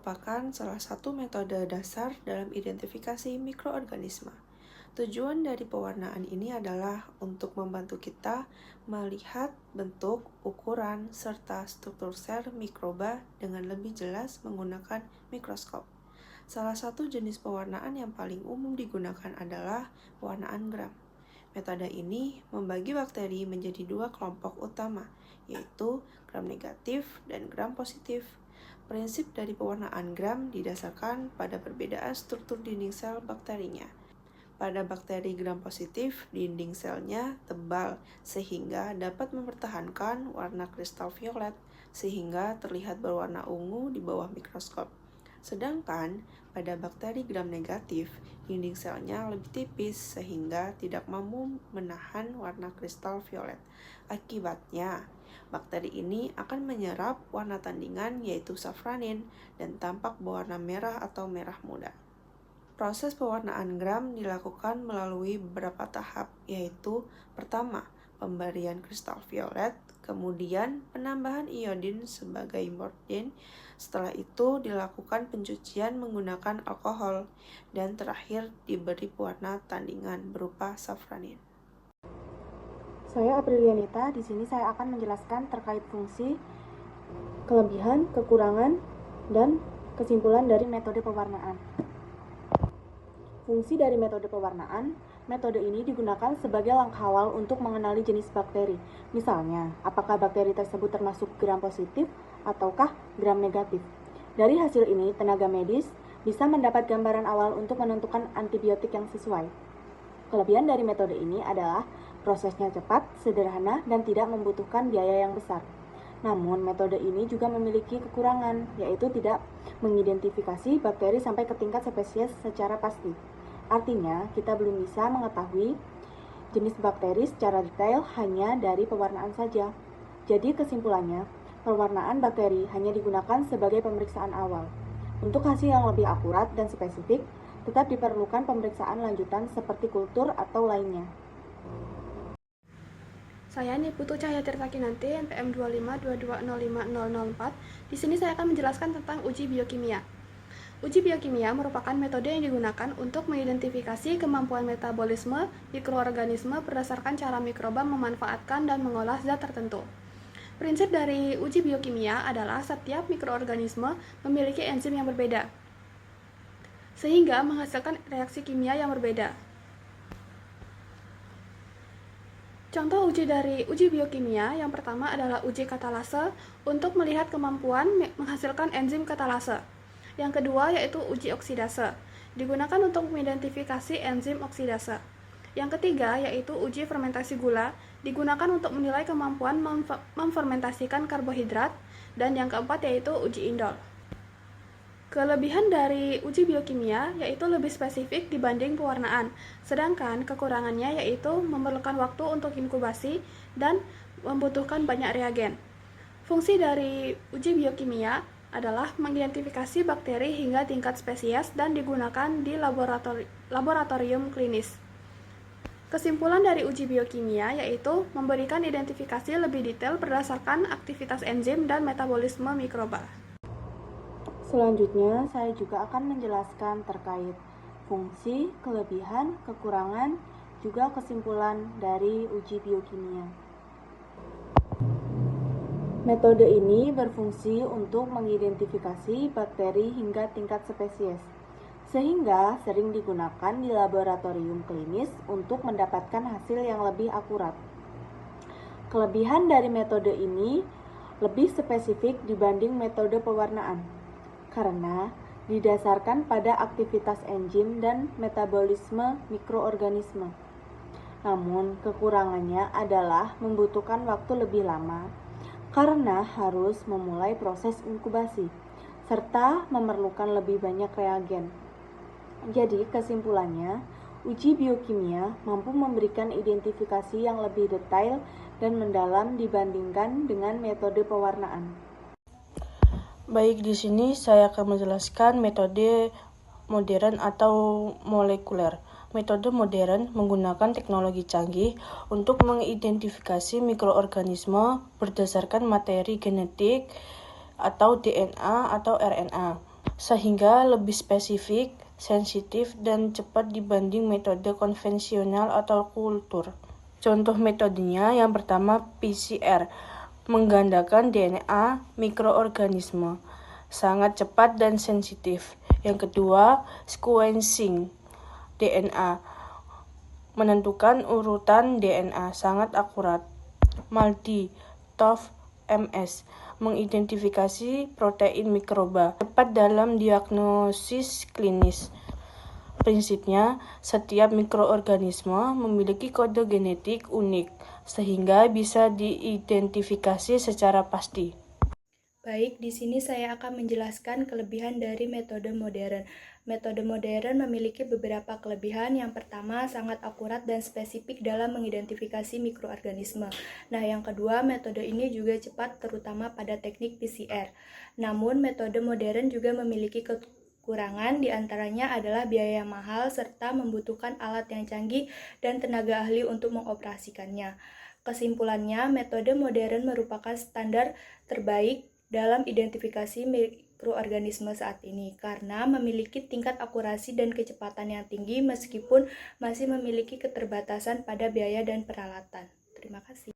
merupakan salah satu metode dasar dalam identifikasi mikroorganisme. Tujuan dari pewarnaan ini adalah untuk membantu kita melihat bentuk, ukuran, serta struktur sel mikroba dengan lebih jelas menggunakan mikroskop. Salah satu jenis pewarnaan yang paling umum digunakan adalah pewarnaan gram. Metode ini membagi bakteri menjadi dua kelompok utama, yaitu gram negatif dan gram positif. Prinsip dari pewarnaan gram didasarkan pada perbedaan struktur dinding sel bakterinya. Pada bakteri gram positif, dinding selnya tebal sehingga dapat mempertahankan warna kristal violet sehingga terlihat berwarna ungu di bawah mikroskop. Sedangkan pada bakteri gram negatif, dinding selnya lebih tipis sehingga tidak mampu menahan warna kristal violet. Akibatnya, bakteri ini akan menyerap warna tandingan yaitu safranin dan tampak berwarna merah atau merah muda. Proses pewarnaan gram dilakukan melalui beberapa tahap, yaitu pertama, pemberian kristal violet, kemudian penambahan iodin sebagai mordin, setelah itu dilakukan pencucian menggunakan alkohol, dan terakhir diberi pewarna tandingan berupa safranin. Saya Aprilianita, di sini saya akan menjelaskan terkait fungsi, kelebihan, kekurangan, dan kesimpulan dari metode pewarnaan. Fungsi dari metode pewarnaan, metode ini digunakan sebagai langkah awal untuk mengenali jenis bakteri. Misalnya, apakah bakteri tersebut termasuk gram positif ataukah gram negatif. Dari hasil ini, tenaga medis bisa mendapat gambaran awal untuk menentukan antibiotik yang sesuai. Kelebihan dari metode ini adalah prosesnya cepat, sederhana, dan tidak membutuhkan biaya yang besar. Namun, metode ini juga memiliki kekurangan, yaitu tidak mengidentifikasi bakteri sampai ke tingkat spesies secara pasti. Artinya, kita belum bisa mengetahui jenis bakteri secara detail hanya dari pewarnaan saja. Jadi, kesimpulannya, pewarnaan bakteri hanya digunakan sebagai pemeriksaan awal. Untuk hasil yang lebih akurat dan spesifik, tetap diperlukan pemeriksaan lanjutan seperti kultur atau lainnya. Saya Niputu Cahya Tirtakinanti, NPM 2522050004. Di sini saya akan menjelaskan tentang uji biokimia. Uji biokimia merupakan metode yang digunakan untuk mengidentifikasi kemampuan metabolisme mikroorganisme berdasarkan cara mikroba memanfaatkan dan mengolah zat tertentu. Prinsip dari uji biokimia adalah setiap mikroorganisme memiliki enzim yang berbeda, sehingga menghasilkan reaksi kimia yang berbeda. Contoh uji dari uji biokimia yang pertama adalah uji katalase untuk melihat kemampuan menghasilkan enzim katalase. Yang kedua yaitu uji oksidase, digunakan untuk mengidentifikasi enzim oksidase. Yang ketiga yaitu uji fermentasi gula, digunakan untuk menilai kemampuan memfermentasikan karbohidrat. Dan yang keempat yaitu uji indol. Kelebihan dari uji biokimia yaitu lebih spesifik dibanding pewarnaan, sedangkan kekurangannya yaitu memerlukan waktu untuk inkubasi dan membutuhkan banyak reagen. Fungsi dari uji biokimia adalah mengidentifikasi bakteri hingga tingkat spesies dan digunakan di laboratorium klinis. Kesimpulan dari uji biokimia yaitu memberikan identifikasi lebih detail berdasarkan aktivitas enzim dan metabolisme mikroba. Selanjutnya, saya juga akan menjelaskan terkait fungsi, kelebihan, kekurangan, juga kesimpulan dari uji biokimia. Metode ini berfungsi untuk mengidentifikasi bakteri hingga tingkat spesies, sehingga sering digunakan di laboratorium klinis untuk mendapatkan hasil yang lebih akurat. Kelebihan dari metode ini lebih spesifik dibanding metode pewarnaan, karena didasarkan pada aktivitas enzim dan metabolisme mikroorganisme. Namun, kekurangannya adalah membutuhkan waktu lebih lama karena harus memulai proses inkubasi serta memerlukan lebih banyak reagen. Jadi, kesimpulannya, uji biokimia mampu memberikan identifikasi yang lebih detail dan mendalam dibandingkan dengan metode pewarnaan. Baik, di sini saya akan menjelaskan metode modern atau molekuler. Metode modern menggunakan teknologi canggih untuk mengidentifikasi mikroorganisme berdasarkan materi genetik atau DNA atau RNA. sehingga lebih spesifik, sensitif, dan cepat dibanding metode konvensional atau kultur. Contoh metodenya yang pertama PCR, menggandakan DNA mikroorganisme, sangat cepat dan sensitif. Yang kedua, sequencing DNA, menentukan urutan DNA, sangat akurat. Multi-TOF-MS, mengidentifikasi protein mikroba, cepat dalam diagnosis klinis. Prinsipnya, setiap mikroorganisme memiliki kode genetik unik, sehingga bisa diidentifikasi secara pasti. Baik, di sini saya akan menjelaskan kelebihan dari metode modern. Metode modern memiliki beberapa kelebihan. Yang pertama, sangat akurat dan spesifik dalam mengidentifikasi mikroorganisme. Nah, yang kedua, metode ini juga cepat terutama pada teknik PCR. Namun, metode modern juga memiliki kekurangan, diantaranya adalah biaya mahal serta membutuhkan alat yang canggih dan tenaga ahli untuk mengoperasikannya. Kesimpulannya, metode modern merupakan standar terbaik dalam identifikasi mikroorganisme saat ini karena memiliki tingkat akurasi dan kecepatan yang tinggi meskipun masih memiliki keterbatasan pada biaya dan peralatan. Terima kasih.